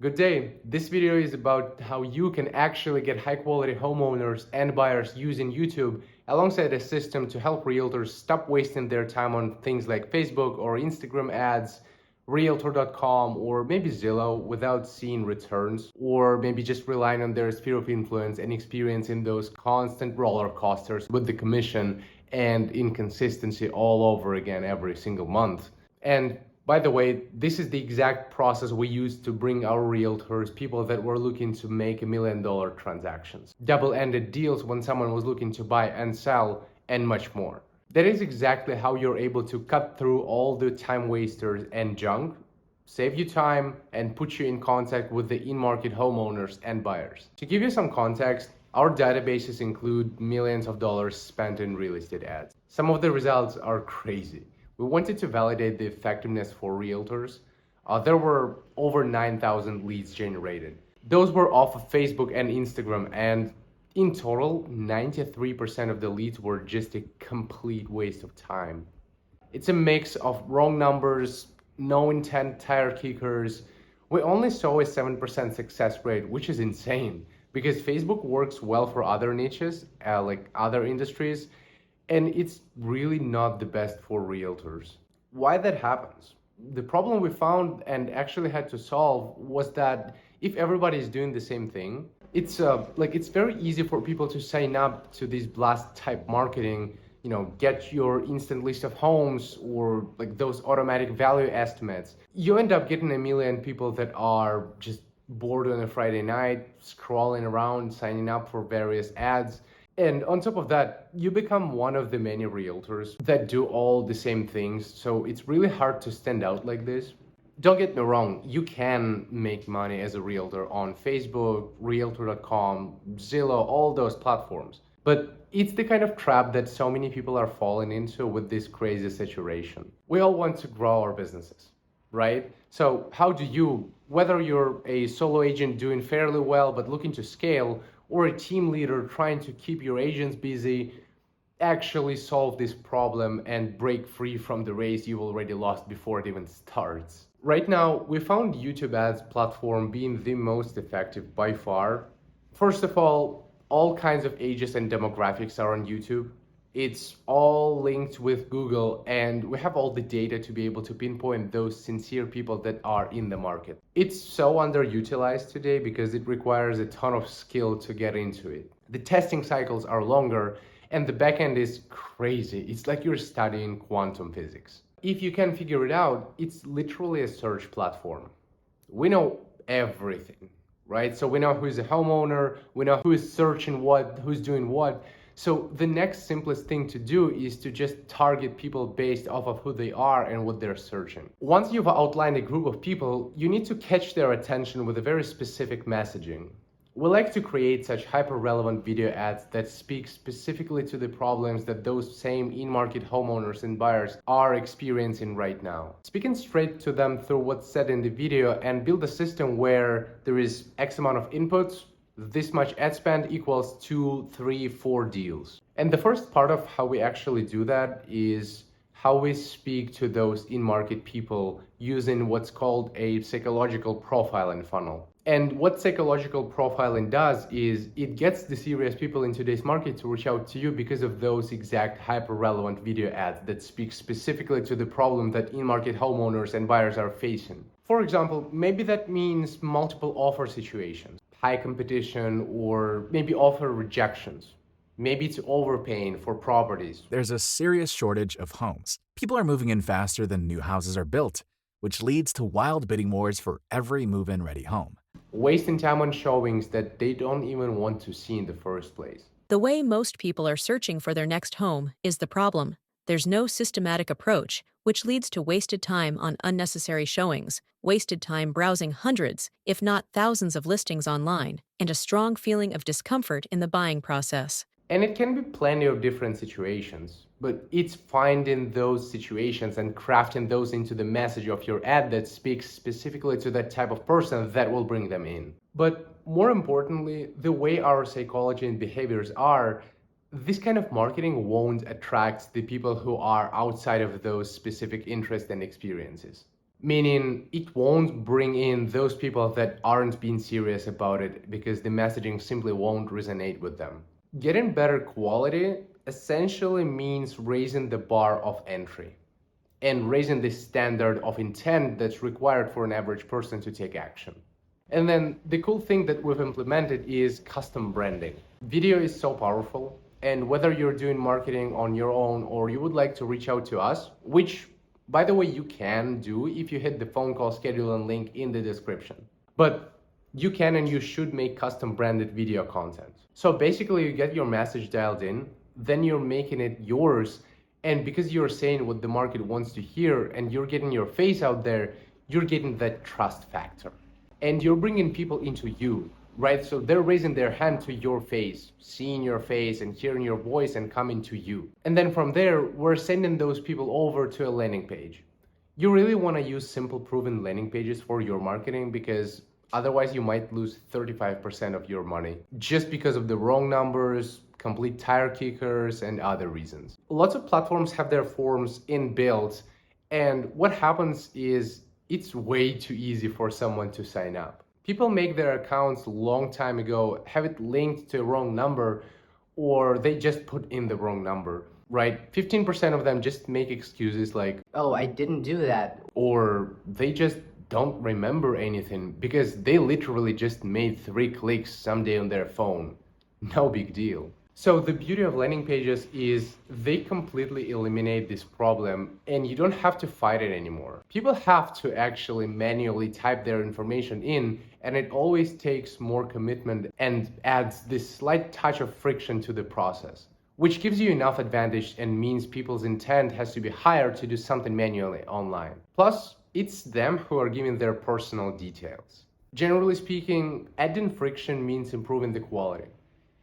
Good day. This video is about how you can actually get high quality homeowners and buyers using YouTube alongside a system to help realtors stop wasting their time on things like Facebook or Instagram ads, Realtor.com, or maybe Zillow without seeing returns, or maybe just relying on their sphere of influence and experiencing those constant roller coasters with the commission and inconsistency all over again every single month. And by the way, this is the exact process we used to bring our realtors people that were looking to make $1 million transactions, double-ended deals when someone was looking to buy and sell, and much more. That is exactly how you're able to cut through all the time wasters and junk, save you time, and put you in contact with the in-market homeowners and buyers. To give you some context, our databases include millions of dollars spent in real estate ads. Some of the results are crazy. We wanted to validate the effectiveness for realtors. There were over 9,000 leads generated. Those were off of Facebook and Instagram, and in total, 93% of the leads were just a complete waste of time. It's a mix of wrong numbers, no intent tire kickers. We only saw a 7% success rate, which is insane because Facebook works well for other niches, like other industries, and it's really not the best for realtors. Why that happens? The problem we found and actually had to solve was that if everybody is doing the same thing, it's very easy for people to sign up to this blast type marketing, get your instant list of homes or like those automatic value estimates. You end up getting a million people that are just bored on a Friday night, scrolling around, signing up for various ads. And on top of that, you become one of the many realtors that do all the same things. So it's really hard to stand out like this. Don't get me wrong, you can make money as a realtor on Facebook, Realtor.com, Zillow, all those platforms. But it's the kind of trap that so many people are falling into with this crazy saturation. We all want to grow our businesses, right? So how do you, whether you're a solo agent doing fairly well but looking to scale, or a team leader trying to keep your agents busy, actually solve this problem and break free from the race you've already lost before it even starts? Right now, we found YouTube ads platform being the most effective by far. First of all kinds of ages and demographics are on YouTube. It's all linked with Google, and we have all the data to be able to pinpoint those sincere people that are in the market. It's so underutilized today because it requires a ton of skill to get into it. The testing cycles are longer, and the backend is crazy. It's like you're studying quantum physics. If you can figure it out, it's literally a search platform. We know everything, right? So we know who's a homeowner, we know who is searching what, who's doing what. So the next simplest thing to do is to just target people based off of who they are and what they're searching. Once you've outlined a group of people, you need to catch their attention with a very specific messaging. We like to create such hyper-relevant video ads that speak specifically to the problems that those same in-market homeowners and buyers are experiencing right now. Speaking straight to them through what's said in the video, and build a system where there is X amount of inputs, this much ad spend equals 2, 3, 4 deals. And the first part of how we actually do that is how we speak to those in-market people using what's called a psychological profiling funnel. And what psychological profiling does is it gets the serious people in today's market to reach out to you because of those exact hyper-relevant video ads that speak specifically to the problem that in-market homeowners and buyers are facing. For example, maybe that means multiple offer situations, high competition, or maybe offer rejections. Maybe it's overpaying for properties. There's a serious shortage of homes. People are moving in faster than new houses are built, which leads to wild bidding wars for every move-in ready home. Wasting time on showings that they don't even want to see in the first place. The way most people are searching for their next home is the problem. There's no systematic approach, which leads to wasted time on unnecessary showings, wasted time browsing hundreds, if not thousands of listings online, and a strong feeling of discomfort in the buying process. And it can be plenty of different situations, but it's finding those situations and crafting those into the message of your ad that speaks specifically to that type of person that will bring them in. But more importantly, the way our psychology and behaviors are, this kind of marketing won't attract the people who are outside of those specific interests and experiences. meaning it won't bring in those people that aren't being serious about it because the messaging simply won't resonate with them. Getting better quality essentially means raising the bar of entry and raising the standard of intent that's required for an average person to take action. And then the cool thing that we've implemented is custom branding. Video is so powerful, and whether you're doing marketing on your own or you would like to reach out to us, which by the way you can do if you hit the phone call schedule and link in the description. But you can and you should make custom branded video content. So basically you get your message dialed in, then you're making it yours, and because you're saying what the market wants to hear and you're getting your face out there, you're getting that trust factor. And you're bringing people into you, right? So they're raising their hand to your face, seeing your face and hearing your voice and coming to you. And then from there, we're sending those people over to a landing page. You really want to use simple proven landing pages for your marketing because otherwise you might lose 35% of your money just because of the wrong numbers, complete tire kickers, and other reasons. Lots of platforms have their forms inbuilt, and what happens is it's way too easy for someone to sign up. People make their accounts a long time ago, have it linked to a wrong number, or they just put in the wrong number, right? 15% of them just make excuses like, "Oh, I didn't do that." or they just don't remember anything because they literally just made 3 clicks someday on their phone. No big deal. So the beauty of landing pages is they completely eliminate this problem and you don't have to fight it anymore. People have to actually manually type their information in, and it always takes more commitment and adds this slight touch of friction to the process, which gives you enough advantage and means people's intent has to be higher to do something manually online. Plus, it's them who are giving their personal details. Generally speaking, adding friction means improving the quality.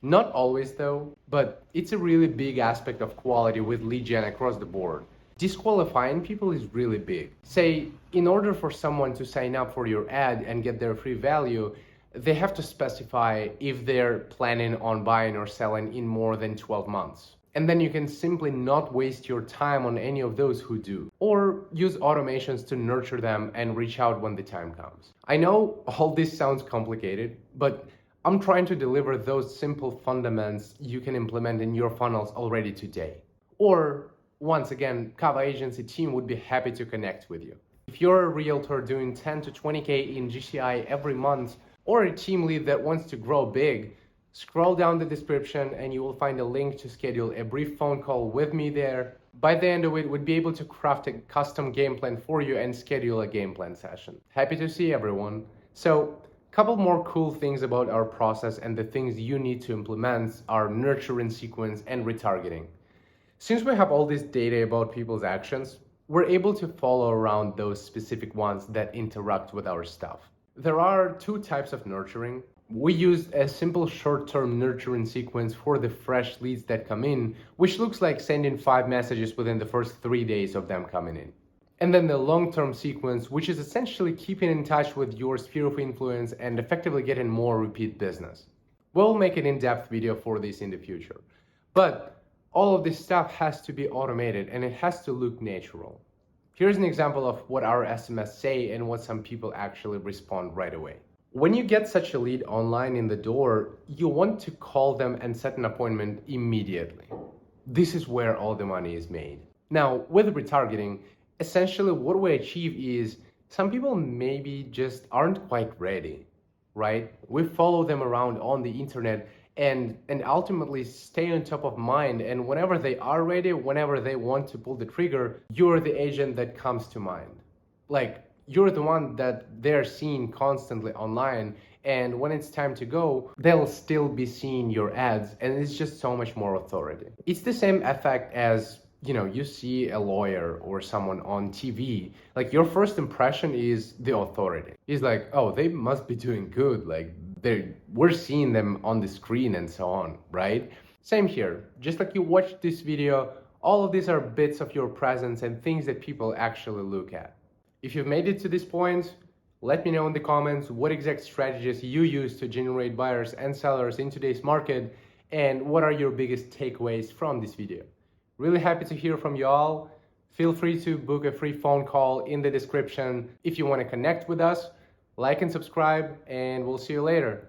Not always though, but it's a really big aspect of quality with lead gen across the board. Disqualifying people is really big. Say, in order for someone to sign up for your ad and get their free value, they have to specify if they're planning on buying or selling in more than 12 months. And then you can simply not waste your time on any of those who do. Or use automations to nurture them and reach out when the time comes. I know all this sounds complicated, but I'm trying to deliver those simple fundamentals you can implement in your funnels already today. Or, once again, Kava Agency team would be happy to connect with you. If you're a realtor doing 10 to 20K in GCI every month, or a team lead that wants to grow big, scroll down the description and you will find a link to schedule a brief phone call with me there. By the end of it, we'd be able to craft a custom game plan for you and schedule a game plan session. Happy to see everyone. So, couple more cool things about our process and the things you need to implement are nurturing sequence and retargeting. Since we have all this data about people's actions, we're able to follow around those specific ones that interact with our stuff. There are 2 types of nurturing. We used a simple short-term nurturing sequence for the fresh leads that come in, which looks like sending 5 messages within the first 3 days of them coming in. And then the long-term sequence, which is essentially keeping in touch with your sphere of influence and effectively getting more repeat business. We'll make an in-depth video for this in the future. But all of this stuff has to be automated and it has to look natural. Here's an example of what our SMS say and what some people actually respond right away. When you get such a lead online in the door, you want to call them and set an appointment immediately. This is where all the money is made. Now, with retargeting, essentially what we achieve is some people maybe just aren't quite ready, right? We follow them around on the internet and ultimately stay on top of mind, and whenever they are ready, whenever they want to pull the trigger, you're the agent that comes to mind. Like, you're the one that they're seeing constantly online, and when it's time to go, they'll still be seeing your ads, and it's just so much more authority. It's the same effect as, you see a lawyer or someone on TV, like your first impression is the authority. It's like, oh, they must be doing good, like we're seeing them on the screen and so on, right? Same here, just like you watched this video, all of these are bits of your presence and things that people actually look at. If you've made it to this point, let me know in the comments what exact strategies you use to generate buyers and sellers in today's market, and what are your biggest takeaways from this video. Really happy to hear from you all. Feel free to book a free phone call in the description if you want to connect with us. Like and subscribe, and we'll see you later.